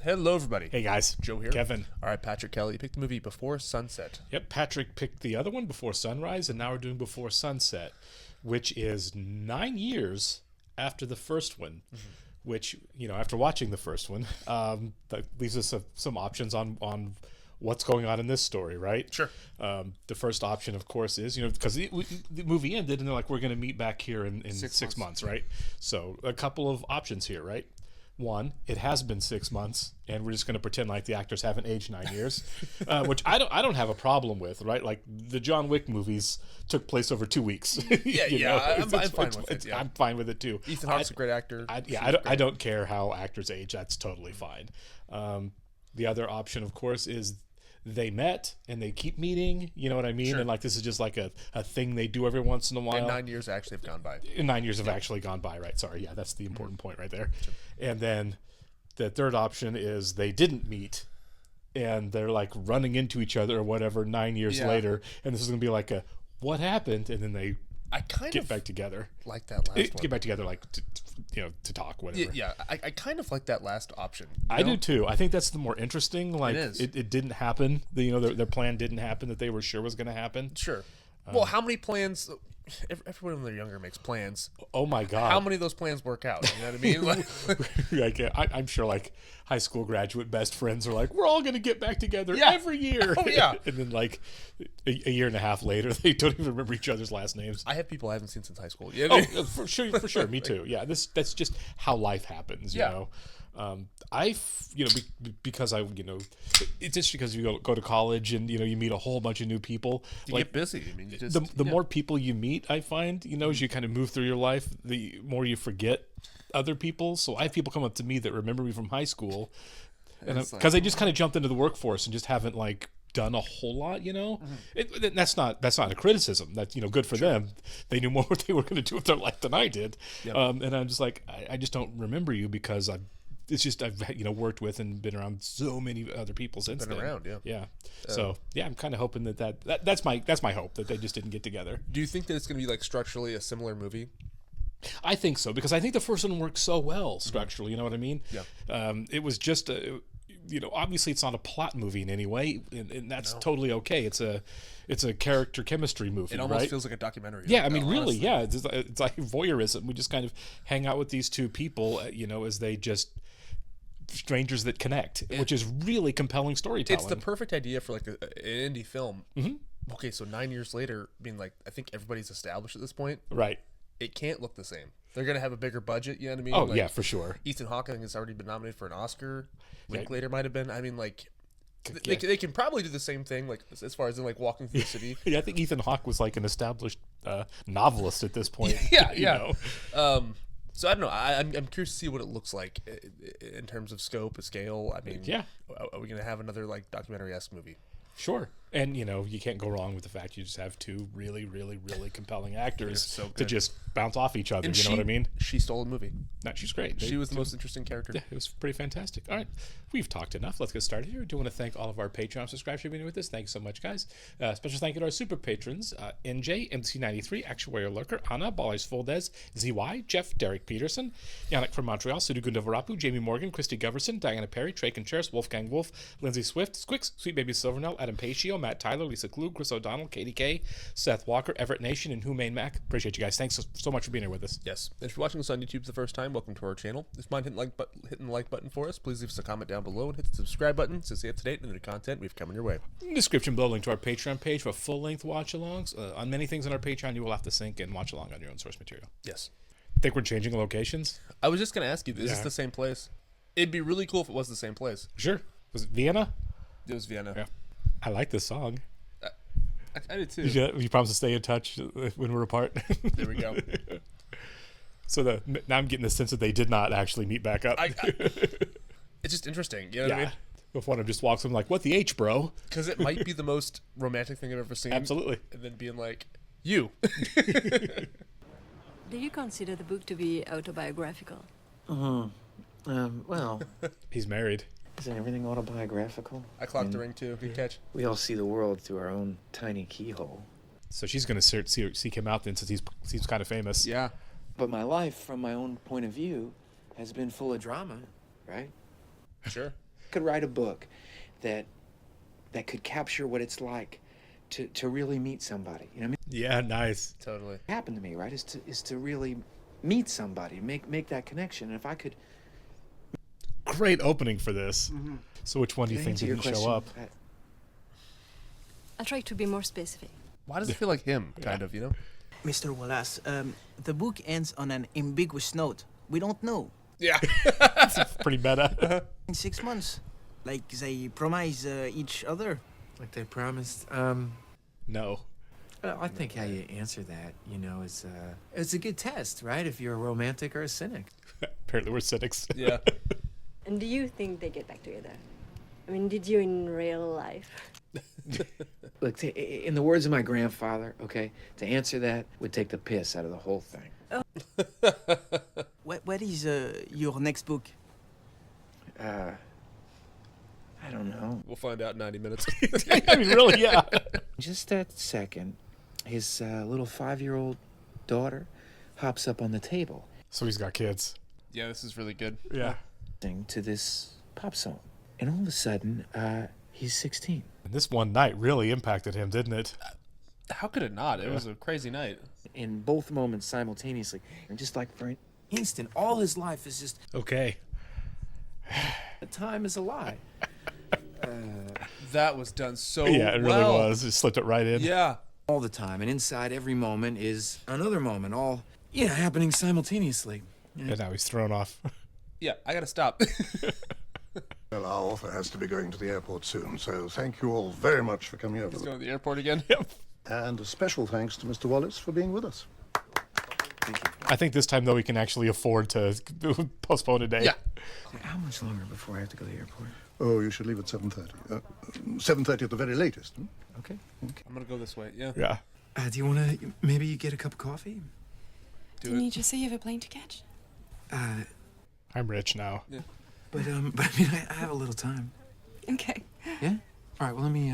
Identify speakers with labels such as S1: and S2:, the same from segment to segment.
S1: Hello, everybody.
S2: Hey, guys.
S1: Joe here.
S2: Kevin.
S1: All right, Patrick Kelly. You picked the movie Before Sunset.
S2: Yep, Patrick picked the other one, Before Sunrise, and now we're doing Before Sunset, which is 9 years after the first one, which, you know, after watching the first one, that leaves us some options on what's going on in this story, right?
S1: Sure.
S2: The first option, of course, is, you know, because the movie ended and they're like, we're going to meet back here in 6 months, right? So a couple of options here, right? One, it has been 6 months, and we're just going to pretend like the actors haven't aged 9 years, which I don't have a problem with, right? Like the John Wick movies took place over 2 weeks.
S1: I'm fine with it. Yeah.
S2: I'm fine with it too.
S1: Ethan Hawke's a great actor.
S2: I don't care how actors age. That's totally fine. The other option, of course, is they met and they keep meeting. You know what I mean?
S1: Sure.
S2: And like this is just like a thing they do every once in a while.
S1: And 9 years actually have gone by.
S2: 9 years have actually gone by, right? Sorry, yeah, that's the important point right there. Sure. And then the third option is they didn't meet, and they're like running into each other or whatever 9 years later, and this is gonna be like a what happened, and then they get back together.
S1: Like that last one.
S2: Get back together, like to talk, whatever.
S1: Yeah, I kind of like that last option.
S2: I do too. I think that's the more interesting. Like
S1: it is.
S2: It didn't happen. Their plan didn't happen that they were sure was going to happen.
S1: Sure. Well, how many plans? Everyone when they're younger makes plans.
S2: Oh my God!
S1: How many of those plans work out? You know what I mean?
S2: Like I'm sure, like high school graduate best friends are like, we're all going to get back together every year.
S1: Oh yeah.
S2: And then like a year and a half later, they don't even remember each other's last names.
S1: I have people I haven't seen since high school. You know what I mean?
S2: For sure, me too. Yeah, that's just how life happens. You know. Because it's just because you go to college and you meet a whole bunch of new people.
S1: You get busy. I mean, you just,
S2: the more people you meet, I find, as you kind of move through your life, the more you forget other people. So I have people come up to me that remember me from high school, and because they just kind of jumped into the workforce and just haven't like done a whole lot. That's not a criticism. That's good for them. They knew more what they were going to do with their life than I did. Yep. And I'm just like, I just don't remember you because I've worked with and been around so many other people since then. So I'm kind of hoping that's my hope that they just didn't get together.
S1: Do you think that it's going to be like structurally a similar movie?
S2: I think so, because I think the first one worked so well structurally. You know what I mean?
S1: Yeah.
S2: It was just obviously it's not a plot movie in any way, and that's totally okay. It's a character chemistry movie.
S1: It almost
S2: right?
S1: feels like a documentary.
S2: Yeah, I mean, really, yeah. It's like voyeurism. We just kind of hang out with these two people, as they just strangers that connect, which is really compelling storytelling.
S1: It's the perfect idea for like an indie film. Mm-hmm. Okay, so 9 years later, being like, I think everybody's established at this point.
S2: Right.
S1: It can't look the same. They're going to have a bigger budget, you know what I mean?
S2: Oh,
S1: like,
S2: yeah, for sure.
S1: Ethan Hawke, I think, has already been nominated for an Oscar. Linklater might have been. I mean, like, they can probably do the same thing, like, as far as in, like, walking through the city.
S2: Yeah, I think Ethan Hawke was, like, an established novelist at this point.
S1: Yeah. So I don't know. I'm curious to see what it looks like in terms of scope, scale. I mean, are we going to have another, like, documentary-esque movie?
S2: Sure. And, you can't go wrong with the fact you just have two really, really, really compelling actors to just bounce off each other. You know what I mean?
S1: She stole a movie.
S2: No, she's great.
S1: She was the most interesting character.
S2: Yeah, it was pretty fantastic. All right. We've talked enough. Let's get started here. I do want to thank all of our Patreon subscribers for being with us. Thanks so much, guys. Special thank you to our super patrons, NJ, MC93, Actuarial Lurker, Anna, Ballers Fuldez, ZY, Jeff, Derek Peterson, Yannick from Montreal, Sudugunda Varapu, Jamie Morgan, Christy Goverson, Diana Perry, Trey Contreras, Wolfgang Wolf, Lindsay Swift, Squicks, Sweet Baby Silvernell, Adam Pacio, Matt Tyler, Lisa Klug, Chris O'Donnell, Katie K, Seth Walker, Everett Nation, and Humane Mac. Appreciate you guys. Thanks so much for being here with us.
S1: Yes. And if you're watching this on YouTube for the first time, welcome to our channel. If you mind hitting the like button for us, please leave us a comment down below and hit the subscribe button to stay up to date with the content we've coming your way.
S2: In the description below, link to our Patreon page for full-length watch-alongs. On many things on our Patreon, you will have to sync and watch along on your own source material.
S1: Yes.
S2: Think we're changing locations?
S1: I was just going to ask you, is this the same place? It'd be really cool if it was the same place.
S2: Sure. Was it Vienna?
S1: It was Vienna.
S2: Yeah. I like this song.
S1: I did too.
S2: You promise to stay in touch when we're apart?
S1: There we go.
S2: So now I'm getting the sense that they did not actually meet back up.
S1: It's just interesting. You know what I mean?
S2: If one of them just walks in like, what the H, bro?
S1: Because it might be the most romantic thing I've ever seen.
S2: Absolutely.
S1: And then being like, you.
S3: Do you consider the book to be autobiographical?
S4: Well...
S2: He's married.
S4: Isn't everything autobiographical?
S1: I clocked the ring, too. Good catch.
S4: We all see the world through our own tiny keyhole.
S2: So she's going to seek him out then, since he's kind of famous.
S1: Yeah.
S4: But my life, from my own point of view, has been full of drama, right?
S1: Sure.
S4: could write a book that could capture what it's like to really meet somebody. You know what I mean?
S2: Yeah, nice.
S1: Totally.
S4: What happened to me, right, is to really meet somebody, make that connection. And if I could...
S2: Great opening for this. Mm-hmm. So which one do you think didn't show up?
S3: I'll try to be more specific.
S1: Why does it feel like him, kind of, you know?
S5: Mr. Wallace, the book ends on an ambiguous note. We don't know.
S1: Yeah.
S2: Pretty meta.
S5: In 6 months, like they promise each other.
S4: Like they promised.
S2: No.
S4: I think how you answer that, you know, is it's a good test, right? If you're a romantic or a cynic.
S2: Apparently we're cynics.
S1: Yeah.
S3: And do you think they get back together? I mean, did you in real life?
S4: Look, in the words of my grandfather, okay, to answer that would take the piss out of the whole thing.
S5: What is your next book?
S4: I don't know.
S1: We'll find out in 90 minutes.
S2: I mean, really, yeah.
S4: Just that second, his little 5-year-old daughter hops up on the table.
S2: So he's got kids.
S1: Yeah, this is really good.
S2: Yeah.
S4: To this pop song. And all of a sudden, he's 16.
S2: And this one night really impacted him, didn't it?
S1: How could it not? It was a crazy night.
S4: In both moments simultaneously. And just like for an instant, all his life is just...
S2: Okay.
S4: Time is a lie.
S1: That was done so
S2: Yeah, it really
S1: well.
S2: was. It slipped it right in.
S1: Yeah.
S4: All the time. And inside every moment is another moment. All, happening simultaneously.
S2: And now he's thrown off.
S1: Yeah, I gotta stop.
S6: Well, our author has to be going to the airport soon, so thank you all very much for coming over.
S1: He's going to the airport again.
S2: Yep.
S6: And a special thanks to Mr. Wallace for being with us.
S4: Thank you.
S2: I think this time, though, we can actually afford to postpone a day.
S1: Yeah.
S4: How much longer before I have to go to the airport?
S6: Oh, you should leave at 7:30. 7:30 at the very latest.
S4: Okay.
S1: I'm gonna go this way. Yeah.
S2: Yeah.
S4: Do you want to maybe get a cup of coffee?
S7: Didn't you just say you have a plane to catch?
S2: I'm rich now.
S1: Yeah.
S4: But I mean, I have a little time.
S7: Okay.
S4: Yeah? All right, well, let me,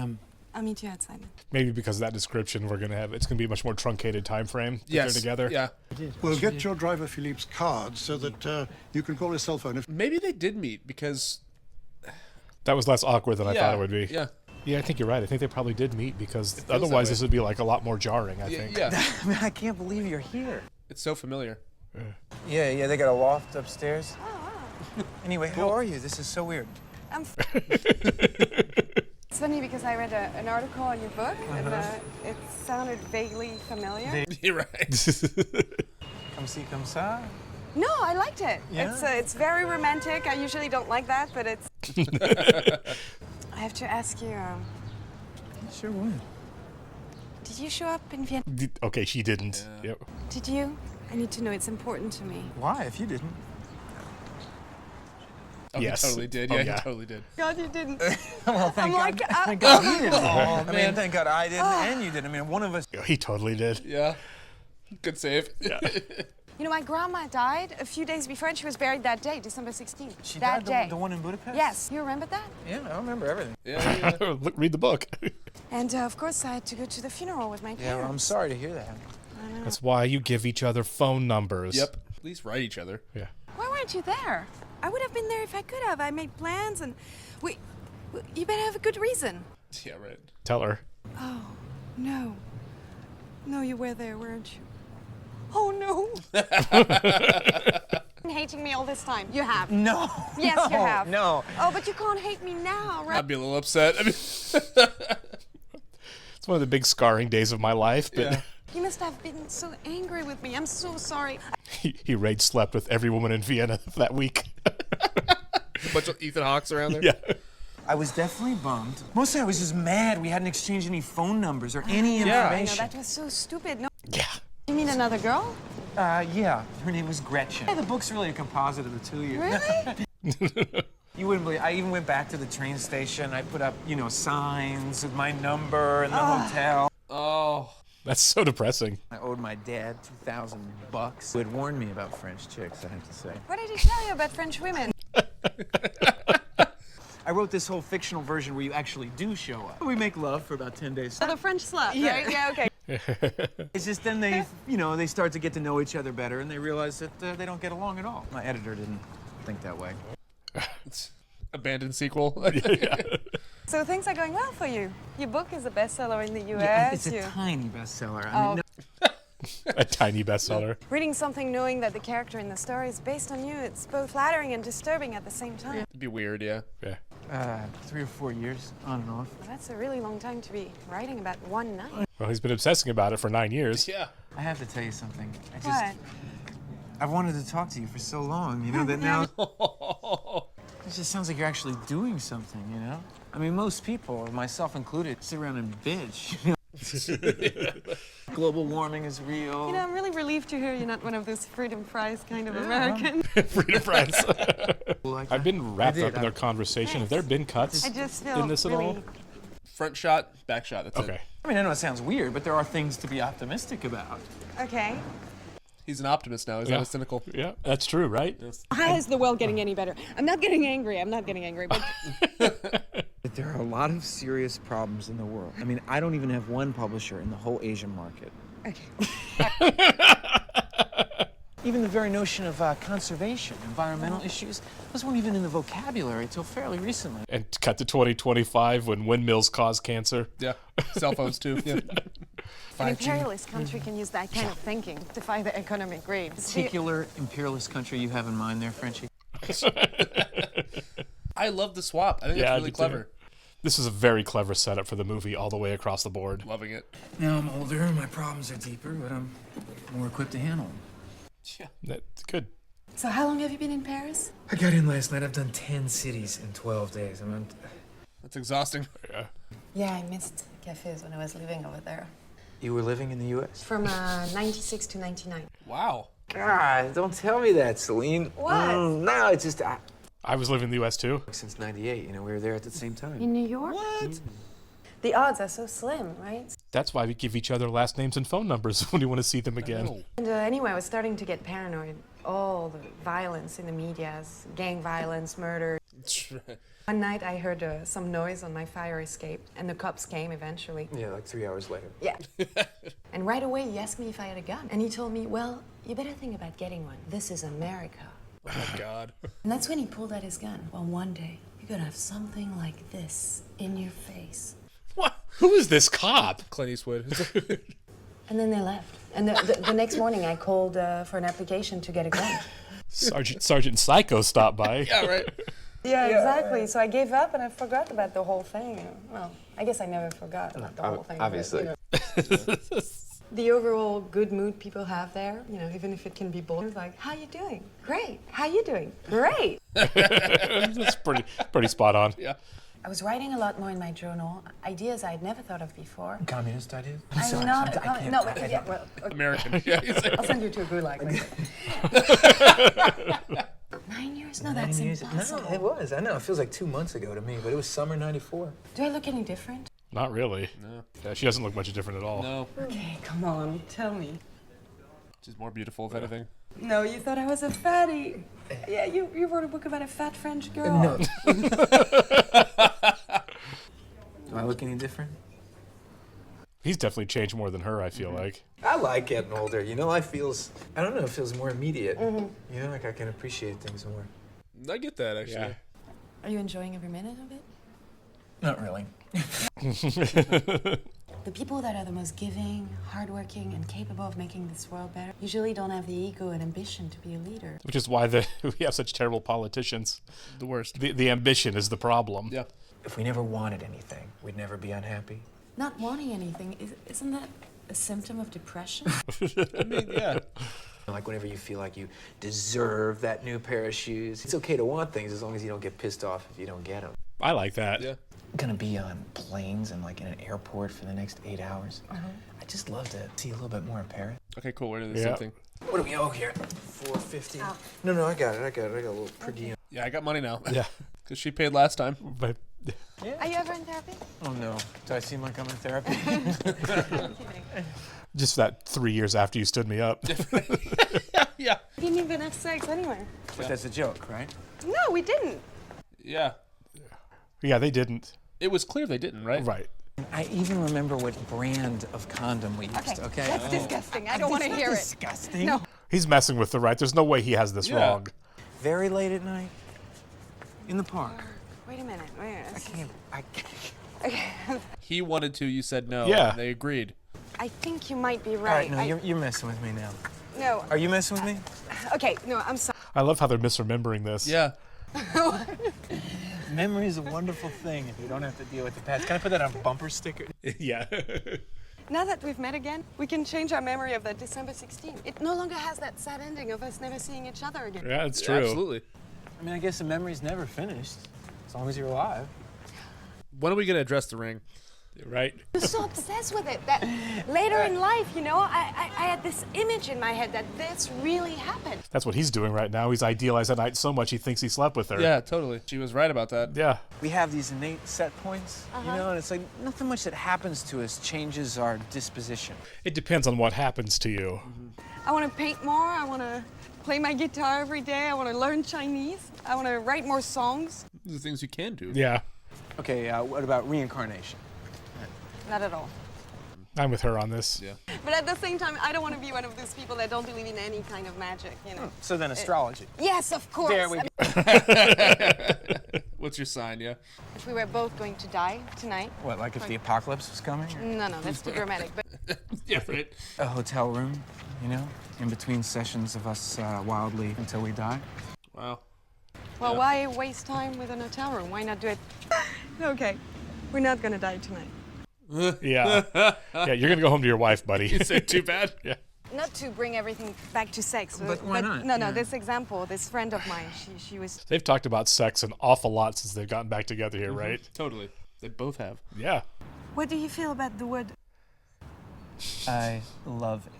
S7: I'll meet you outside then.
S2: Maybe because of that description, it's going to be a much more truncated time frame. That they're together.
S1: Yeah.
S6: Well, get your driver Philippe's card so that you can call his cell phone if...
S1: Maybe they did meet because...
S2: That was less awkward than I thought it would be.
S1: Yeah.
S2: Yeah, I think you're right. I think they probably did meet because
S1: that
S2: otherwise
S1: way.
S2: this would be like a lot more jarring, I think.
S1: Yeah.
S5: I mean, I can't believe you're here.
S1: It's so familiar.
S5: Yeah, they got a loft upstairs. Anyway, how are you? This is so weird.
S7: It's funny because I read an article on your book and it sounded vaguely familiar.
S1: You're right.
S5: Come see, come sa.
S7: No, I liked it.
S5: Yeah?
S7: It's very romantic. I usually don't like that, but it's... I have to ask you,
S5: Sure would.
S7: did you show up in Vienna?
S2: Okay, she didn't.
S1: Yeah.
S2: Yep.
S7: Did you? I need to know. It's important to me.
S5: Why, if you didn't?
S1: Oh,
S2: Yes.
S1: He totally did.
S2: Oh,
S1: Yeah,
S2: yeah.
S1: he totally did.
S7: God, you didn't.
S5: Well, thank
S7: I'm
S5: God.
S7: like,
S5: Thank God you didn't. Oh, man, thank God I didn't and you didn't. I mean, one of us...
S2: He totally did.
S1: Yeah. Good save.
S2: Yeah.
S7: You know, my grandma died a few days before and she was buried that day, December 16th.
S5: She
S7: that
S5: died,
S7: day.
S5: the one in Budapest?
S7: Yes. You remember that?
S5: Yeah, I remember everything.
S1: Yeah.
S2: Look, read the book.
S7: And of course, I had to go to the funeral with my parents.
S5: Yeah, well, I'm sorry to hear that.
S2: That's why you give each other phone numbers.
S1: Yep. At least write each other.
S2: Yeah.
S7: Why weren't you there? I would have been there if I could have. I made plans and you better have a good reason.
S1: Yeah, right.
S2: Tell her.
S7: Oh, no. No, you were there, weren't you? Oh, no. Hating me all this time. You have.
S5: No.
S7: Yes,
S5: no,
S7: you have.
S5: No.
S7: Oh, but you can't hate me now, right?
S1: I'd be a little upset. I mean,
S2: It's one of the big scarring days of my life, but
S1: yeah.
S7: You must have been so angry with me. I'm so sorry.
S2: he rage slept with every woman in Vienna that week.
S1: A bunch of Ethan Hawks around there.
S2: Yeah.
S5: I was definitely bummed. Mostly I was just mad we hadn't exchanged any phone numbers or any
S7: I know,
S5: information.
S7: that was so stupid. No.
S2: Yeah.
S7: You mean another girl?
S5: Yeah. Her name was Gretchen. Yeah, the book's really a composite of the two of you.
S7: Really?
S5: You wouldn't believe. I even went back to the train station. I put up, signs with my number and the hotel.
S1: Oh.
S2: That's so depressing.
S5: I owed my dad $2,000. Who had warned me about French chicks, I have to say.
S7: What did he tell you about French women?
S5: I wrote this whole fictional version where you actually do show up. We make love for about 10 days.
S7: Oh, the French slut,
S5: Yeah.
S7: right? Yeah, okay.
S5: It's just then they, they start to get to know each other better and they realize that they don't get along at all. My editor didn't think that way.
S1: Abandoned sequel.
S7: So things are going well for you. Your book is a bestseller in the US.
S5: Yeah, it's a tiny bestseller. I mean,
S2: A tiny bestseller.
S7: Reading something knowing that the character in the story is based on you, it's both flattering and disturbing at the same time.
S1: It'd be weird, yeah.
S2: Yeah.
S5: 3 or 4 years, on and off.
S7: Well, that's a really long time to be writing about one night.
S2: Well, he's been obsessing about it for 9 years.
S1: Yeah.
S5: I have to tell you something.
S7: What?
S5: I've wanted to talk to you for so long, you know, that now it just sounds like you're actually doing something, you know? I mean, most people, myself included, sit around and bitch. You know? Global warming is real.
S7: You know, I'm really relieved to hear you're not one of those freedom fries kind of American.
S2: Freedom fries.
S5: Like
S2: I've been wrapped
S5: I did.
S2: up in their conversation. Have there been cuts
S7: I just feel
S2: in this at
S7: really...
S2: all?
S1: Front shot, back shot. That's
S2: Okay.
S1: it.
S5: I mean, I know it sounds weird, but there are things to be optimistic about.
S7: Okay.
S1: He's an optimist now. He's
S2: Yeah.
S1: not a cynical.
S2: Yeah, that's true, right?
S7: How is the world getting any better? I'm not getting angry. But
S5: But there are a lot of serious problems in the world. I mean, I don't even have one publisher in the whole Asian market. Even the very notion of conservation, environmental issues, those weren't even in the vocabulary until fairly recently.
S2: And cut to 2025 when windmills cause cancer.
S1: Yeah. Cell phones, too. Yeah.
S7: an imperialist country can use that kind of thinking to fight the economic grave.
S5: Particular imperialist country you have in mind there, Frenchie?
S1: I love the swap. I think
S2: Yeah, I
S1: it's really
S2: do too.
S1: clever.
S2: This is a very clever setup for the movie all the way across the board.
S1: Loving it.
S5: Now I'm older and my problems are deeper, but I'm more equipped to handle them.
S1: Yeah.
S2: That's good.
S7: So how long have you been in Paris?
S5: I got in last night. I've done 10 cities in 12 days.
S1: That's exhausting.
S2: Yeah.
S8: Yeah, I missed cafes when I was living over there.
S5: You were living in the U.S.?
S7: From 96 to 99.
S1: Wow.
S5: God, don't tell me that, Celine.
S7: What?
S5: No, it's just
S2: I was living in the U.S. too.
S5: since '98. You know, we were there at the same time.
S7: In New York?
S5: What?
S7: The odds are so slim, right?
S2: That's why we give each other last names and phone numbers when you want to see them again.
S7: And anyway, I was starting to get paranoid. All the violence in the media, gang violence, murder. One night I heard some noise on my fire escape, and the cops came eventually.
S5: Yeah, like 3 hours later.
S7: Yeah. And right away he asked me if I had a gun. And he told me, well, you better think about getting one. This is America.
S1: Oh my God.
S8: And that's when he pulled out his gun. Well, one day, you're gonna have something like this in your face.
S2: What? Who is this cop?
S1: Clint Eastwood.
S7: And then they left. And the next morning I called for an application to get a gun.
S2: Sergeant Psycho stopped by.
S1: Yeah, right.
S7: Yeah, exactly. So I gave up and I forgot about the whole thing. Well, I guess I never forgot about the whole thing. but,
S5: obviously.
S7: you know. The overall good mood people have there, you know, even if it can be bold, like, how you doing? Great. How you doing? Great.
S2: That's pretty spot on.
S1: Yeah.
S8: I was writing a lot more in my journal, ideas I'd never thought of before.
S5: Communist ideas?
S8: I'm not. No, but yeah, well,
S1: American. Yeah, he's like,
S7: I'll send you to a gulag later.
S8: 9 years? No, that's impossible.
S5: No, it was. I know. It feels like 2 months ago to me, but it was summer '94.
S8: Do I look any different?
S2: Not really.
S1: No.
S2: Yeah, she doesn't look much different at all.
S1: No.
S7: Okay, come on, tell me.
S1: She's more beautiful, if anything.
S7: No, you thought I was a fatty. Yeah, you wrote a book about a fat French girl.
S5: No. Do I look any different?
S2: He's definitely changed more than her, I feel like.
S5: I like getting older. You know, I don't know, it feels more immediate. You know, like I can appreciate things more.
S1: I get that, actually.
S2: Yeah.
S8: Are you enjoying every minute of it?
S5: Not really.
S8: The people that are the most giving, hardworking, and capable of making this world better usually don't have the ego and ambition to be a leader.
S2: Which is why we have such terrible politicians.
S1: The worst.
S2: The ambition is the problem.
S1: Yeah.
S5: If we never wanted anything, we'd never be unhappy.
S8: Not wanting anything, isn't that a symptom of depression?
S1: I mean, yeah.
S5: Like whenever you feel like you deserve that new pair of shoes, it's okay to want things as long as you don't get pissed off if you don't get them.
S2: I like that.
S1: Yeah.
S5: I'm gonna be on planes and like in an airport for the next 8 hours. I just love to see a little bit more of Paris.
S1: Okay, cool. Where did this
S2: Yeah.
S1: thing?
S5: What do we owe here? $4.50. No, I got it. I got a little per diem.
S1: Yeah, I got money now.
S2: Yeah.
S1: Because she paid last time.
S2: But
S7: Are you ever in therapy?
S5: Oh no. Do I seem like I'm in therapy?
S2: just that 3 years after you stood me up.
S1: Yeah.
S7: We didn't even have sex anyway.
S5: But that's a joke, right?
S7: No, we didn't.
S1: Yeah.
S2: Yeah, they didn't.
S1: It was clear they didn't, right?
S2: Right.
S5: I even remember what brand of condom we used. Okay.
S7: That's disgusting. I don't want to hear it.
S5: Disgusting.
S7: No.
S2: He's messing with the right. There's no way he has this
S1: Yeah.
S2: wrong.
S5: Very late at night, in the park,
S7: Wait a minute. Wait.
S5: I can't.
S7: Okay.
S1: He wanted to. You said no.
S2: Yeah.
S1: And they agreed.
S7: I think you might be
S5: All right,
S7: right.
S5: no, you're messing with me now.
S7: No.
S5: Are you messing with me?
S7: Okay. No, I'm sorry.
S2: I love how they're misremembering this.
S1: Yeah.
S5: Memory is a wonderful thing if you don't have to deal with the past. Can I put that on a bumper sticker?
S2: Yeah.
S7: Now that we've met again, we can change our memory of that December 16th. It no longer has that sad ending of us never seeing each other again.
S2: Yeah, it's true.
S1: Absolutely.
S5: I mean, I guess the memory's never finished, as long as you're alive.
S1: When are we gonna address the ring?
S2: Right?
S7: I'm so obsessed with it that later in life, you know, I had this image in my head that this really happened.
S2: That's what he's doing right now. He's idealized that night so much he thinks he slept with her.
S1: Yeah, totally. She was right about that.
S2: Yeah.
S5: We have these innate set points, you know, and it's like nothing much that happens to us changes our disposition.
S2: It depends on what happens to you.
S7: I want to paint more. I want to play my guitar every day. I want to learn Chinese. I want to write more songs.
S1: These are things you can do.
S2: Yeah.
S5: Okay, what about reincarnation?
S7: Not at all.
S2: I'm with her on this.
S1: Yeah.
S7: But at the same time, I don't want to be one of those people that don't believe in any kind of magic, you know.
S5: So then astrology.
S7: Yes, of course.
S5: There we
S7: I
S5: go.
S7: mean,
S1: What's your sign? Yeah.
S7: if we were both going to die tonight.
S5: What, like if the apocalypse was coming?
S7: No, that's too dramatic. But
S1: Yeah. Right.
S5: A hotel room, you know, in between sessions of us wildly until we die.
S1: Wow.
S7: well, why waste time with an hotel room? Why not do it? Okay, we're not going to die tonight.
S2: Yeah. Yeah, you're going to go home to your wife, buddy.
S1: You said too bad.
S2: Yeah.
S7: Not to bring everything back to sex.
S5: But why not?
S7: No,
S5: Yeah.
S7: this example, this friend of mine, she was.
S2: They've talked about sex an awful lot since they've gotten back together here, right?
S1: Totally. They both have.
S2: Yeah.
S7: What do you feel about the word?
S5: I love it.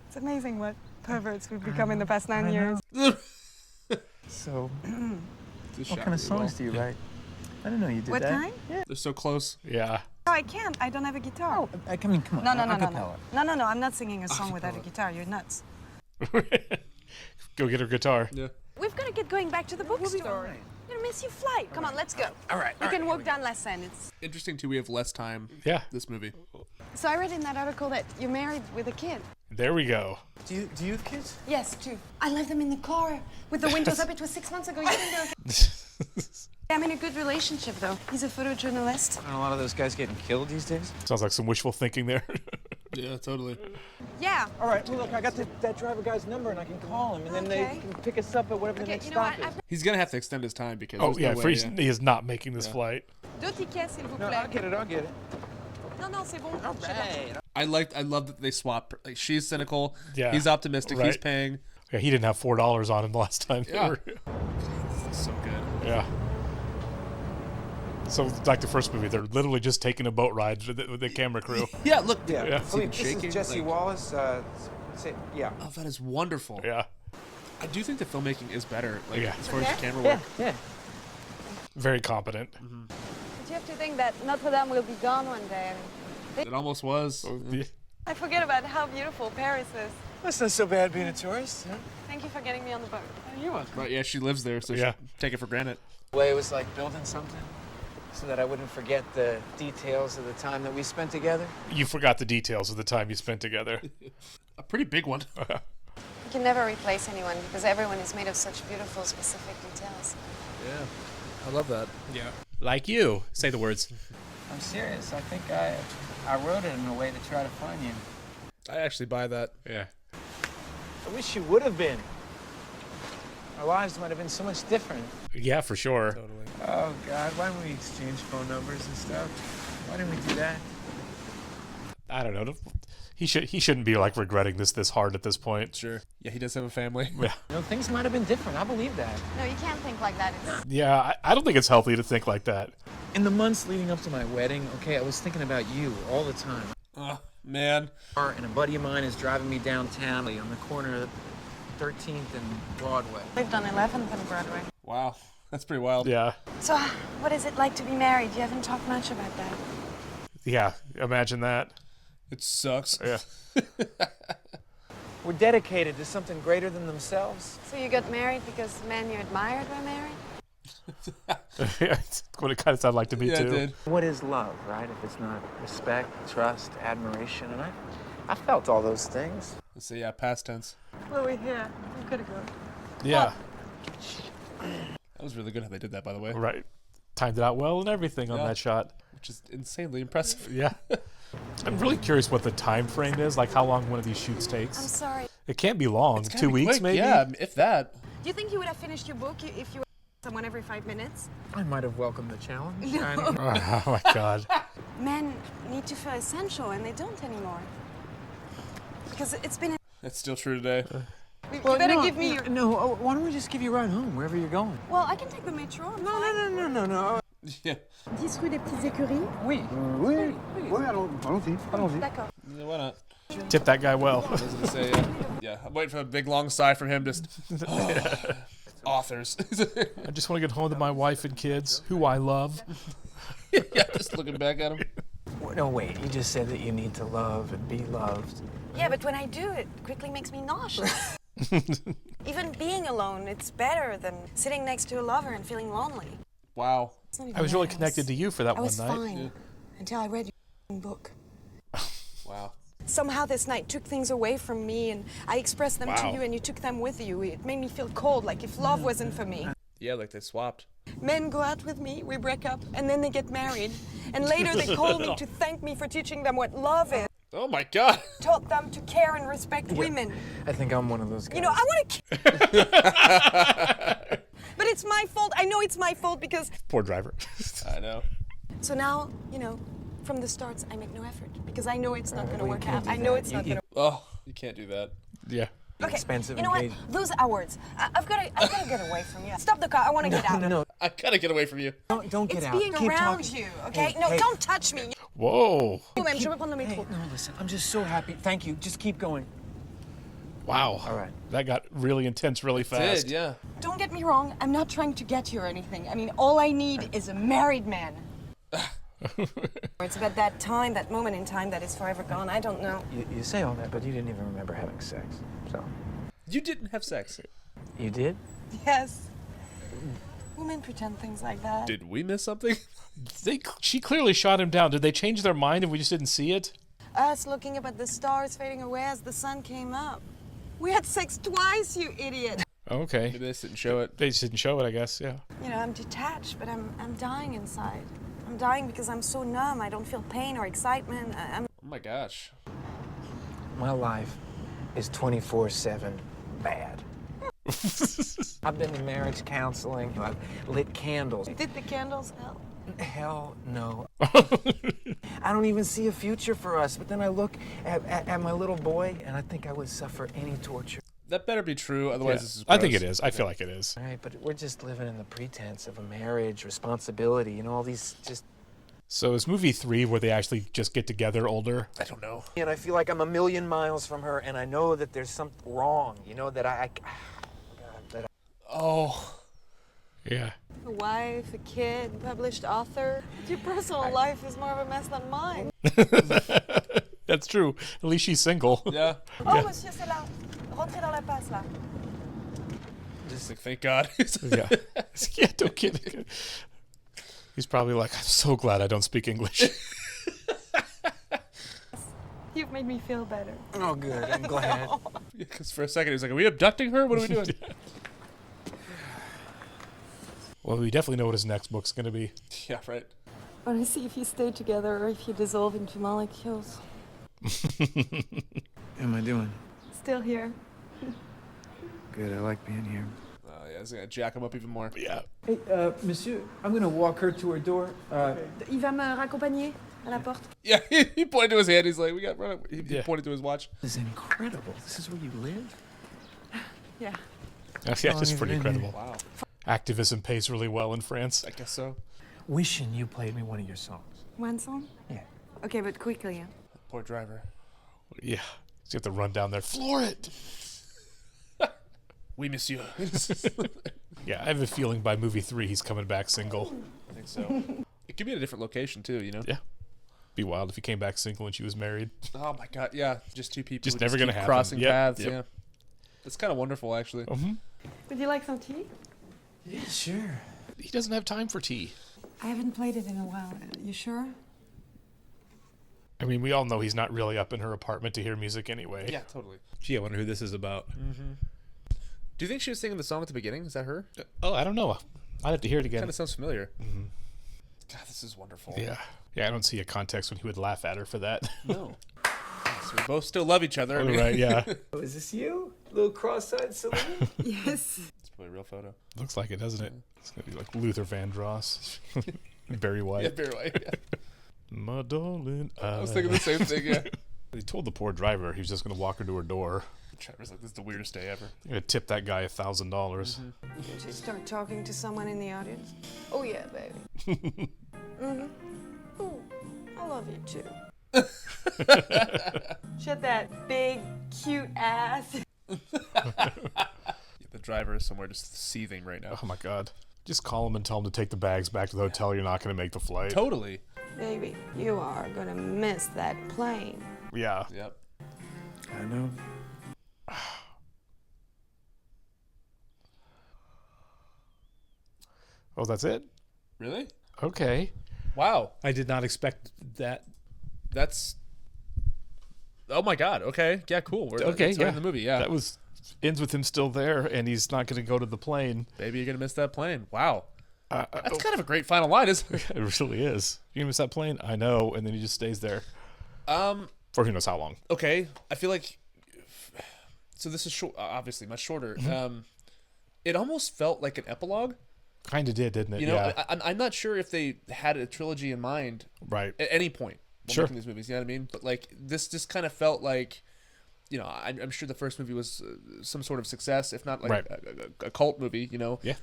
S7: It's amazing what perverts we've become in the past 9 years.
S5: So,
S1: Just
S5: what
S1: shot
S5: kind of
S1: really
S5: songs do you write? I didn't know you did
S7: What
S5: that.
S7: kind?
S1: well. They're so close.
S2: Yeah.
S7: No, I can't. I don't have a guitar.
S5: I mean, come on.
S7: No.
S5: acapella.
S7: No. I'm not singing a song without a guitar. You're nuts.
S2: Go get her guitar.
S1: Yeah.
S7: We've got to get going back to the bookstore.
S5: right.
S7: You're gonna miss your flight. Come on, let's go.
S5: All right.
S7: We can walk down La Seine. It's...
S1: Interesting too. We have less time.
S2: Yeah.
S1: This movie.
S7: So I read in that article that you're married with a kid.
S2: There we go.
S5: Do you have kids?
S7: Yes, 2. I left them in the car with the windows up. It was 6 months ago. You didn't know. I'm in a good relationship, though. He's a photojournalist.
S5: Aren't a lot of those guys getting killed these days?
S2: Sounds like some wishful thinking there.
S1: Yeah, totally.
S7: Yeah.
S5: All right, well, look, I got that driver guy's number, and I can call him, and then
S7: Okay.
S5: they can pick us up at whatever the
S7: Okay,
S5: next
S7: you know
S5: stop
S7: what?
S5: is.
S1: He's gonna have to extend his time because.
S2: Oh,
S1: there's
S2: yeah.
S1: No way,
S2: He is not making this flight.
S7: 2 tickets, s'il vous
S5: No,
S7: plaît.
S5: I'll get it.
S7: Non, c'est bon.
S5: All right.
S1: I love that they swap. Like she's cynical.
S2: Yeah.
S1: He's optimistic. He's
S2: Right.
S1: paying.
S2: Yeah, he didn't have $4 on him the last time.
S1: Yeah. So good.
S2: Yeah. So, like the first movie, they're literally just taking a boat ride with the camera crew.
S1: Yeah. Look.
S5: Yeah.
S2: Yeah.
S5: Philippe, this
S1: shaking,
S5: is Jesse
S1: like-
S5: Wallace. Yeah.
S1: Oh, that is wonderful.
S2: Yeah.
S1: I do think the filmmaking is better. Like
S2: Yeah.
S1: as far as the camera
S5: Yeah,
S1: work.
S5: yeah.
S2: Very competent.
S7: But you have to think that Notre Dame will be gone one day.
S1: It almost was.
S2: Yeah.
S7: I forget about how beautiful Paris is.
S5: That's not so bad being a tourist. Huh?
S7: Thank you for getting me on the boat.
S5: You're welcome.
S1: But yeah, she lives there, so
S2: Yeah.
S1: she take it for granted.
S5: Way it was like building something so that I wouldn't forget the details of the time that we spent together.
S2: You forgot the details of the time you spent together.
S1: A pretty big one.
S7: You can never replace anyone because everyone is made of such beautiful, specific details.
S1: Yeah. I love that.
S2: Yeah. Like you. Say the words.
S5: I'm serious. I think I wrote it in a way to try to find you.
S1: I actually buy that.
S2: Yeah.
S5: I wish you would have been. Our lives might have been so much different.
S2: Yeah, for sure.
S1: Totally.
S5: Oh, God, why didn't we exchange phone numbers and stuff? Why didn't we do that?
S2: I don't know. He shouldn't be like regretting this hard at this point.
S1: Sure. Yeah, he does have a family.
S2: Yeah.
S5: You know, things might have been different. I believe that.
S7: No, you can't think like that. It's...
S2: Yeah, I don't think it's healthy to think like that.
S5: In the months leading up to my wedding, okay, I was thinking about you all the time.
S1: Oh, man.
S5: And a buddy of mine is driving me downtown on the corner of 13th and Broadway.
S7: Lived on 11th and Broadway.
S1: Wow. That's pretty wild.
S2: Yeah.
S7: So, what is it like to be married? You haven't talked much about that.
S2: Yeah. Imagine that.
S1: It sucks.
S2: Yeah.
S5: We're dedicated to something greater than themselves.
S7: So you got married because the men you admired were married?
S2: That's what it kind of sounded like to me,
S1: Yeah,
S2: too.
S1: it did.
S5: What is love, right? If it's not respect, trust, admiration, and I felt all those things.
S1: Let's see. Yeah, past tense.
S7: Well, we're here. We gotta go.
S2: Yeah.
S1: That was really good how they did that, by the way.
S2: Right. Timed it out well and everything on that shot.
S1: Which is insanely impressive.
S2: Yeah. I'm really curious what the time frame is, like how long one of these shoots takes.
S7: I'm sorry.
S2: It can't be long. 2 weeks,
S1: quick,
S2: maybe?
S1: Yeah, if that.
S7: Do you think you would have finished your book if you were someone every 5 minutes?
S5: I might have welcomed the challenge.
S2: Oh, my God.
S7: Men need to feel essential, and they don't anymore. Because it's been...
S1: It's still true today.
S7: You better give me your...
S5: No, why don't we just give you a ride home, wherever you're going?
S7: Well, I can take the metro.
S5: No.
S1: Yeah.
S3: 10 rue des Petites Écuries.
S5: Oui.
S6: Oui, allons-y.
S7: D'accord.
S1: Yeah, why not?
S2: Tip that guy well.
S1: I was gonna say, yeah. I'm waiting for a big long sigh from him. Just authors.
S2: I just want to get home to my wife and kids, who I love.
S1: Yeah, just looking back at him.
S5: No, wait, you just said that you need to love and be loved.
S7: Yeah, but when I do, it quickly makes me nauseous. Even being alone, it's better than sitting next to a lover and feeling lonely.
S1: Wow.
S2: I was really connected to you for that
S7: I
S2: one
S7: was
S2: night.
S7: fine until I read your book.
S1: Wow.
S7: Somehow this night took things away from me, and I expressed them to you, and you took them with you. It made me feel cold, like if love wasn't for me.
S1: Yeah, like they swapped.
S7: Men go out with me, we break up, and then they get married. And later they call me to thank me for teaching them what love is.
S1: Oh my God.
S7: Taught them to care and respect women.
S5: I think I'm one of those guys.
S7: You know, I want to... But it's my fault. I know it's my fault because...
S2: Poor driver.
S1: I know.
S7: So now, you know, from the start, I make no effort because I know it's not going to work out. I know it's not going to...
S1: Oh, you can't do that.
S2: Yeah.
S7: Okay,
S5: expensive
S7: you know what? Those are words. I've got to get away from you. Stop the car. I want to get out.
S5: No,
S1: I gotta get away from you.
S5: don't get
S7: It's
S5: out.
S7: being
S5: Keep
S7: around
S5: talking.
S7: you, okay?
S5: Hey,
S7: No,
S5: hey.
S7: don't touch me.
S2: Whoa.
S7: Même, je vais prendre le métro.
S5: Hey, no, listen, I'm just so happy. Thank you. Just keep going.
S2: Wow.
S5: All right.
S2: That got really intense really fast.
S1: Did, yeah.
S7: Don't get me wrong. I'm not trying to get you or anything. I mean, all I need is a married man. It's about that time, that moment in time that is forever gone. I don't know.
S5: You say all that, but you didn't even remember having sex. So.
S1: You didn't have sex.
S5: You did?
S7: Yes. Women pretend things like that.
S1: Did we miss something?
S2: She clearly shot him down. Did they change their mind and we just didn't see it?
S7: Us looking up at the stars fading away as the sun came up. We had sex twice, you idiot.
S2: Okay.
S1: Maybe they just didn't show it.
S2: They just didn't show it, I guess, yeah.
S7: You know, I'm detached, but I'm dying inside. I'm dying because I'm so numb. I don't feel pain or excitement. I'm...
S1: Oh my gosh.
S5: My life is 24/7 bad. I've been to marriage counseling. I've lit candles.
S7: Did the candles help?
S5: Hell no. I don't even see a future for us. But then I look at my little boy, and I think I would suffer any torture.
S1: That better be true, otherwise
S2: Yeah.
S1: this is
S2: I think
S1: gross.
S2: it is. I feel like it is.
S5: All right, but we're just living in the pretense of a marriage, responsibility, you know, all these just...
S2: So is movie 3 where they actually just get together older?
S1: I don't know.
S5: And I feel like I'm a million miles from her, and I know that there's something wrong, you know, that
S1: Oh.
S2: Yeah.
S7: A wife, a kid, published author. Your personal life is more of a mess than mine.
S2: That's true. At least she's single.
S1: Yeah.
S7: Oh, monsieur, c'est là. Rentrez dans la passe, là.
S1: Just like, thank God.
S2: Yeah. Yeah, don't get it. He's probably like, I'm so glad I don't speak English.
S7: You've made me feel better.
S5: Oh, good. I'm glad.
S1: Because for a second he was like, are we abducting her? What are we doing?
S2: Well, we definitely know what his next book's going to be.
S1: Yeah, right.
S7: I want to see if you stay together or if you dissolve into molecules.
S5: How am I doing?
S7: Still here.
S5: Good. I like being here.
S1: Oh, yeah, it's going to jack him up even more.
S2: Yeah.
S5: Hey, monsieur, I'm going to walk her to her door.
S7: Il va me raccompagner à la porte.
S1: Yeah, he pointed to his hand. He's like, we got run. He
S2: Yeah.
S1: pointed to his watch.
S5: This is incredible. This is where you live?
S7: Yeah.
S2: Yeah,
S5: long
S2: just
S5: have
S2: pretty
S5: you been
S2: incredible.
S1: Wow.
S2: Activism pays really well in France.
S1: I guess so.
S5: Wishing you played me one of your songs.
S7: One song?
S5: Yeah.
S7: Okay, but quickly. Yeah.
S1: Poor driver.
S2: Yeah. So you have to run down there. Floor it!
S1: We miss you.
S2: Yeah, I have a feeling by movie 3 he's coming back single.
S1: I think so. It could be in a different location too, you know?
S2: Yeah. Be wild if he came back single and she was married.
S1: Oh my God, yeah. Just two people
S2: Just
S1: who
S2: never gonna
S1: keep
S2: happen.
S1: crossing
S2: Yep,
S1: paths,
S2: yep.
S1: yeah. It's kind of wonderful, actually.
S7: Would you like some tea?
S5: Yeah, sure.
S2: He doesn't have time for tea.
S8: I haven't played it in a while. You sure?
S2: I mean, we all know he's not really up in her apartment to hear music anyway.
S1: Yeah, totally.
S2: Gee, I wonder who this is about.
S1: Do you think she was singing the song at the beginning? Is that her?
S2: Oh, I don't know. I'd have to hear it again.
S1: Kind of sounds familiar. God, this is wonderful.
S2: Yeah. Yeah, I don't see a context when he would laugh at her for that.
S1: No. So we both still love each other.
S2: Oh, right, yeah.
S5: Oh, is this you? Little cross-eyed Celine?
S3: Yes.
S1: It's probably a real photo.
S2: Looks like it, doesn't it? It's going to be like Luther Vandross. Barry White.
S1: Yeah, very white. Yeah.
S2: My darling.
S1: I was thinking the same thing, yeah.
S2: He told the poor driver he was just going to walk her to her door.
S1: Trevor's like, this is the weirdest day ever.
S2: You're going to tip that guy $1,000.
S7: Did you start talking to someone in the audience? Oh yeah, baby. Ooh, I love you too. Shut that big, cute ass.
S1: The driver is somewhere just seething right now.
S2: Oh my God. Just call him and tell him to take the bags back to the hotel. You're not going to make the flight.
S1: Totally.
S7: Baby, you are gonna miss that plane.
S2: Yeah.
S1: Yep.
S5: I know.
S2: Oh, that's it?
S1: Really?
S2: Okay.
S1: Wow.
S2: I did not expect that.
S1: That's. Oh my God. Okay. Yeah. Cool. We're
S2: Okay, yeah.
S1: in the movie. Yeah.
S2: That was ends with him still there, and he's not going to go to the plane.
S1: Baby, you're gonna miss that plane. Wow. That's kind of a great final line, isn't it?
S2: It really is. You're going to miss that plane? I know. And then he just stays there. For who knows how long.
S1: Okay. I feel like. So this is short, obviously much shorter. It almost felt like an epilogue.
S2: Kind of did, didn't it?
S1: You know,
S2: yeah.
S1: I'm not sure if they had a trilogy in mind
S2: Right.
S1: at any point while
S2: Sure.
S1: making these movies. You know what I mean? But like this just kind of felt like, you know, I'm sure the first movie was some sort of success, if not like
S2: Right.
S1: a cult movie. You know?
S2: Yeah.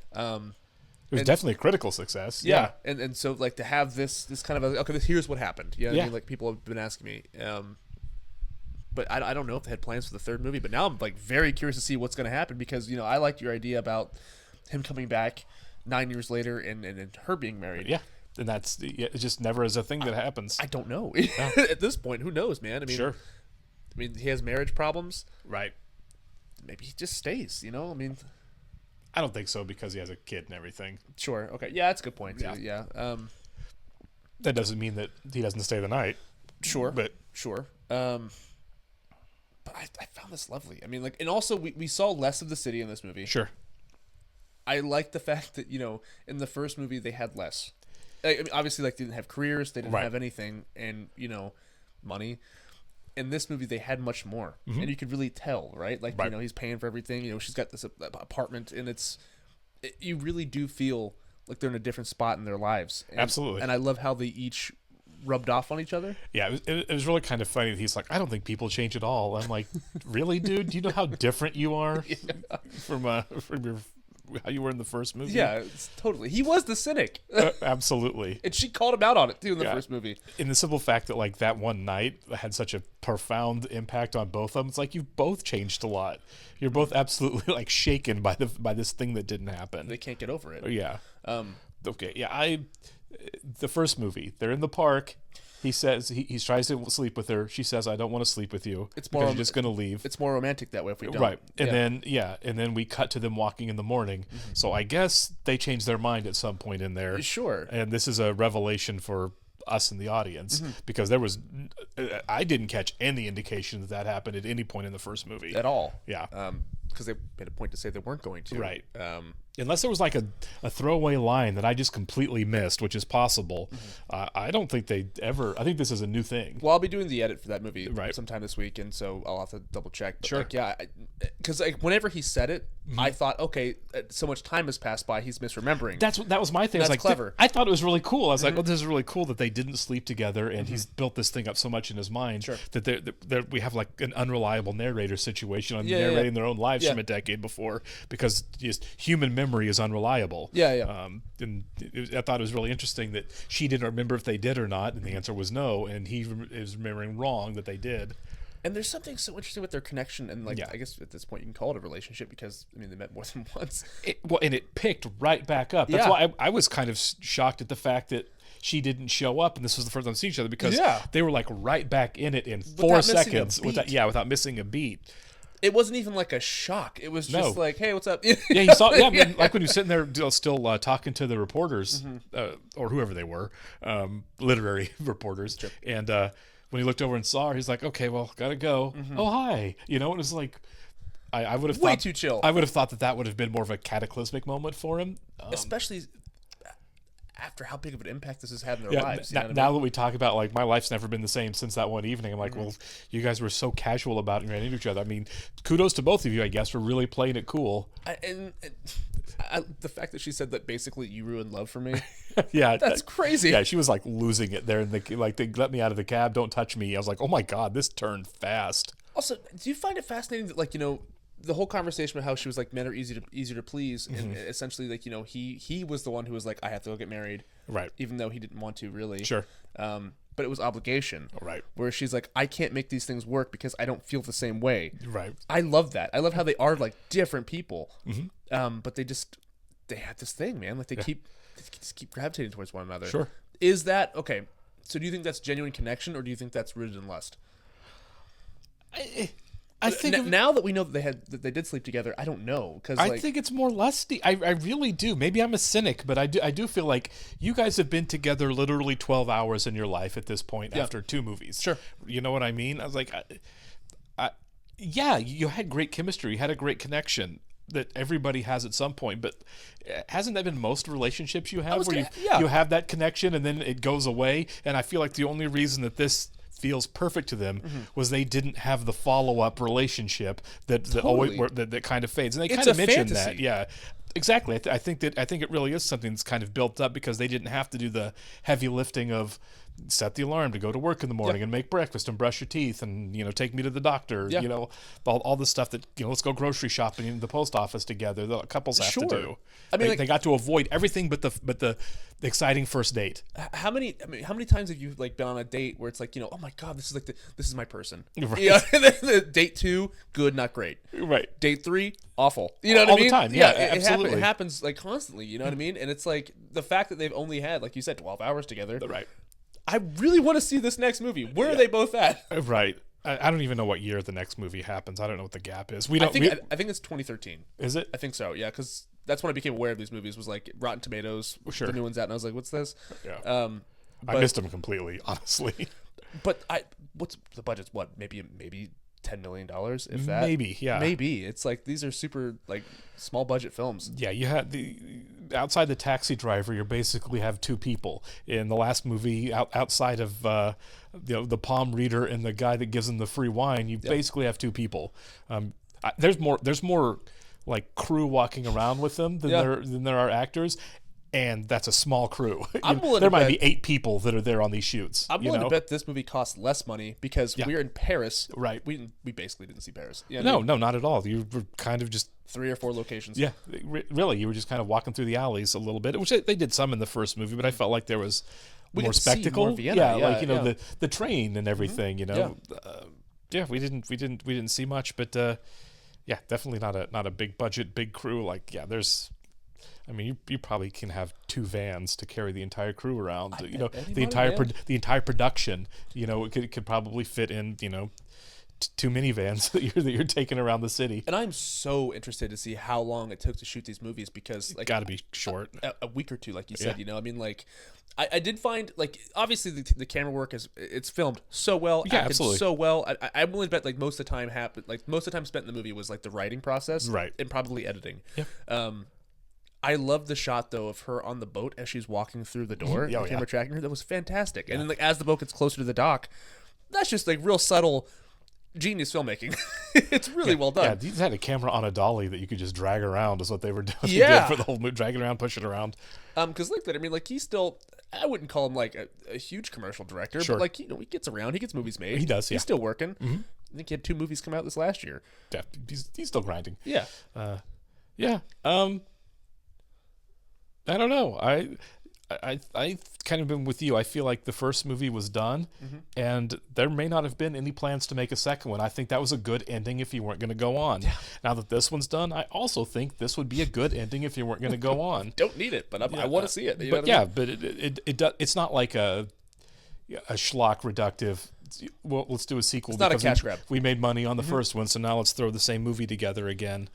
S2: It was definitely a critical success.
S1: Yeah. And so like to have this kind of okay, here's what happened. You know what I
S2: Yeah.
S1: mean? Like people have been asking me. But I don't know if they had plans for the third movie. But now I'm like very curious to see what's going to happen because, you know, I liked your idea about him coming back 9 years later and her being married.
S2: Yeah. And that's it just never is a thing that happens.
S1: I don't know. At this point, who knows, man? I mean,
S2: Sure.
S1: I mean, he has marriage problems.
S2: Right.
S1: Maybe he just stays, you know? I mean,
S2: I don't think so because he has a kid and everything.
S1: sure. Okay. Yeah, that's a good point, too. Yeah.
S2: That doesn't mean that he doesn't stay the night.
S1: Sure.
S2: But
S1: Sure. But I found this lovely. I mean, like, and also we saw less of the city in this movie.
S2: sure.
S1: I like the fact that, you know, in the first movie they had less. I mean, obviously, like, they didn't have careers, they didn't
S2: Right.
S1: have anything, and, you know, money. In this movie, they had much more, and you could really tell, right? Like,
S2: Right.
S1: you know, he's paying for everything. You know, she's got this apartment, and you really do feel like they're in a different spot in their lives. And,
S2: Absolutely.
S1: And I love how they each rubbed off on each other.
S2: Yeah, it was really kind of funny that he's like, I don't think people change at all. I'm like, really, dude? Do you know how different you are from your how you were in the first movie?
S1: Yeah, it's totally. He was the cynic,
S2: Absolutely.
S1: and she called him out on it too in the
S2: Yeah.
S1: first movie.
S2: In the simple fact that like that one night had such a profound impact on both of them, it's like you've both changed a lot. You're both absolutely like shaken by this thing that didn't happen.
S1: They can't get over it.
S2: Yeah. Okay. Yeah. The first movie, they're in the park. He says he tries to sleep with her. She says, "I don't want to sleep with you.
S1: It's
S2: because
S1: more-
S2: you're just going to leave."
S1: It's more romantic that way if we don't.
S2: Right. And
S1: Yeah.
S2: then we cut to them walking in the morning. So I guess they changed their mind at some point in there.
S1: Sure.
S2: And this is a revelation for us in the audience because I didn't catch any indication that happened at any point in the first movie.
S1: At all.
S2: Yeah.
S1: Because they made a point to say they weren't going to.
S2: Right. Unless there was like a throwaway line that I just completely missed, which is possible. I don't think they ever. I think this is a new thing.
S1: Well, I'll be doing the edit for that movie
S2: Right.
S1: sometime this week, and so I'll have to double check. But
S2: Sure.
S1: Like, yeah, because like whenever he said it, I thought, okay, so much time has passed by, he's misremembering.
S2: That was my thing. I was
S1: That's
S2: like,
S1: clever.
S2: I thought it was really cool. I was like, oh, this is really cool that they didn't sleep together, and he's built this thing up so much in his mind that we have like an unreliable narrator situation on narrating their own lives from a decade before because just human memory is unreliable.
S1: Yeah.
S2: And I thought it was really interesting that she didn't remember if they did or not, and the answer was no, and he is remembering wrong that they did.
S1: And there's something so interesting with their connection, and like
S2: Yeah.
S1: I guess at this point you can call it a relationship because I mean they met more than once.
S2: And it picked right back up. That's
S1: Yeah.
S2: why I was kind of shocked at the fact that she didn't show up, and this was the first time seeing each other because they were like right back in it in 4
S1: Without missing a
S2: seconds
S1: beat.
S2: without missing a beat.
S1: It wasn't even like a shock. It was just
S2: No.
S1: like, hey, what's up?
S2: Yeah, you saw. Yeah, I mean, like when you're sitting there still talking to the reporters or whoever they were, literary reporters, and when he looked over and saw her, he's like, "Okay, well, gotta go." Oh, hi. You know, it was like I would have
S1: way
S2: thought,
S1: too chill.
S2: I would have thought that would have been more of a cataclysmic moment for him.
S1: Especially after how big of an impact this has had in their
S2: Yeah,
S1: lives. You know what I
S2: now
S1: mean?
S2: that we talk about like my life's never been the same since that one evening, I'm like, well, you guys were so casual about it and ran into each other. I mean, kudos to both of you, I guess, for really playing it cool.
S1: The fact that she said that basically you ruined love for me,
S2: Yeah,
S1: that's crazy.
S2: Yeah, she was like losing it there, and they let me out of the cab, don't touch me. I was like, oh my god, this turned fast.
S1: Also, do you find it fascinating that, like, you know, the whole conversation about how she was like, men are easier to please, and essentially, like, you know, he was the one who was like, I have to go get married,
S2: Right.
S1: even though he didn't want to really.
S2: Sure.
S1: But it was obligation.
S2: Right.
S1: Where she's like, I can't make these things work because I don't feel the same way.
S2: Right.
S1: I love that. I love how they are like different people. But they have this thing, man. Like they just keep gravitating towards one another.
S2: Sure.
S1: Is that okay? So do you think that's genuine connection, or do you think that's rooted in lust?
S2: I think
S1: Now that we know that they did sleep together, I don't know, because
S2: I think it's more lusty. I really do. Maybe I'm a cynic, but I do feel like you guys have been together literally 12 hours in your life at this point after 2 movies.
S1: Sure.
S2: You know what I mean? I was like, yeah, you had great chemistry. You had a great connection that everybody has at some point, but hasn't that been most relationships you have where you have that connection and then it goes away? And I feel like the only reason that this feels perfect to them was they didn't have the follow-up relationship that always that kind of fades, and they kind of mentioned that. Yeah, exactly. I think it really is something that's kind of built up because they didn't have to do the heavy lifting of set the alarm to go to work in the morning and make breakfast and brush your teeth and, you know, take me to the doctor.
S1: Yeah.
S2: You know, all the stuff that, you know, let's go grocery shopping in the post office together. The couples have to do.
S1: I mean,
S2: they got to avoid everything but the exciting first date.
S1: How many times have you like been on a date where it's like, you know, oh my god, this is my person.
S2: Right.
S1: Yeah. And then the date 2, good, not great.
S2: Right.
S1: Date 3, awful. You know what
S2: All
S1: I mean?
S2: the time. Yeah,
S1: it
S2: absolutely.
S1: happens like constantly. You know what I mean? And it's like the fact that they've only had, like you said, 12 hours together.
S2: Right.
S1: I really want to see this next movie. Where are they both at?
S2: Right. I don't even know what year the next movie happens. I don't know what the gap is.
S1: I think it's 2013.
S2: Is it?
S1: I think so. Yeah, because that's when I became aware of these movies. Was like Rotten Tomatoes.
S2: Sure.
S1: The new one's out, and I was like, "What's this?"
S2: Yeah. I missed them completely, honestly.
S1: But what's the budget's what? Maybe $10 million, if that.
S2: Maybe, yeah.
S1: Maybe it's like these are super like small budget films.
S2: Yeah, you had outside the taxi driver, you basically have 2 people. In the last movie, outside of the palm reader and the guy that gives them the free wine, you basically have 2 people. There's more like crew walking around with them than there are actors. And that's a small crew. There might be 8 people that are there on these shoots.
S1: I'm willing to bet this movie costs less money because we're in Paris.
S2: Right.
S1: We basically didn't see Paris. You
S2: No,
S1: know
S2: no, not at all. You were kind of just
S1: 3 or 4 locations.
S2: Yeah, really. You were just kind of walking through the alleys a little bit, which they did some in the first movie, but I felt like there was more spectacle.
S1: More Vienna.
S2: Yeah, like, you know, the train and everything. You know, we didn't see much, but yeah, definitely not a big budget, big crew. Like, yeah, there's. I mean, you probably can have 2 vans to carry the entire crew around. You know, the entire production. You know, it could probably fit in. You know, 2 minivans that you're taking around the city.
S1: And I'm so interested to see how long it took to shoot these movies because like
S2: got to be short,
S1: a week or 2, like you said. You know, I mean, like I did find like obviously the camera work it's filmed so well, acted
S2: absolutely.
S1: so well. I'm willing to bet like most of the time spent in the movie was like the writing process,
S2: right,
S1: and probably editing.
S2: Yeah.
S1: I love the shot though of her on the boat as she's walking through the door. The camera tracking her. That was fantastic. And then like as the boat gets closer to the dock, that's just like real subtle genius filmmaking. It's really well done.
S2: Yeah, these had a camera on a dolly that you could just drag around is what they were doing.
S1: Yeah.
S2: For the whole movie, drag it around, push it around.
S1: Because like that, I mean, like he's still, I wouldn't call him like a huge commercial director,
S2: Sure.
S1: but like, you know, he gets around, he gets movies made.
S2: He does, yeah.
S1: He's still working. I think he had 2 movies come out this last year.
S2: Yeah, he's still grinding.
S1: Yeah.
S2: Yeah. I don't know. I kind of been with you. I feel like the first movie was done, and there may not have been any plans to make a second one. I think that was a good ending if you weren't going to go on. Yeah. Now that this one's done, I also think this would be a good ending if you weren't going to go on.
S1: Don't need it, but I want to see it. You know
S2: but
S1: what I
S2: yeah,
S1: mean?
S2: but it's not like a schlock reductive. Well, let's do a sequel.
S1: It's not a
S2: because
S1: cash grab.
S2: We made money on the first one, so now let's throw the same movie together again.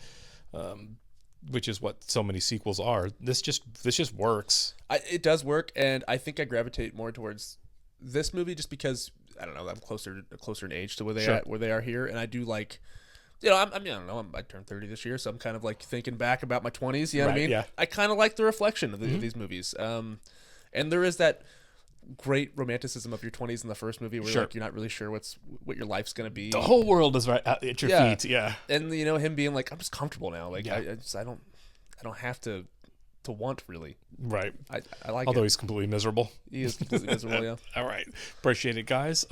S2: Which is what so many sequels are. This just works.
S1: It does work, and I think I gravitate more towards this movie just because I don't know. I'm closer in age to where they are here, and I do like you know, I mean, I don't know. I turned 30 this year, so I'm kind of like thinking back about my 20s. You know what I
S2: Right,
S1: mean?
S2: yeah.
S1: I kind of like the reflection of, of these movies. And there is that great romanticism of your 20s in the first movie, where
S2: Sure.
S1: like you're not really sure what your life's gonna be.
S2: The whole world is right at your feet. Yeah.
S1: And you know, him being like, I'm just comfortable now. Like
S2: Yeah.
S1: I don't have to want really.
S2: Right.
S1: I like
S2: Although
S1: it.
S2: he's completely miserable.
S1: He is completely miserable. Yeah.
S2: All right. Appreciate it, guys.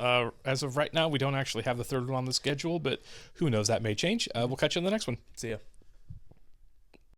S2: As of right now, we don't actually have the third one on the schedule, but who knows? That may change. We'll catch you in the next one.
S1: See ya.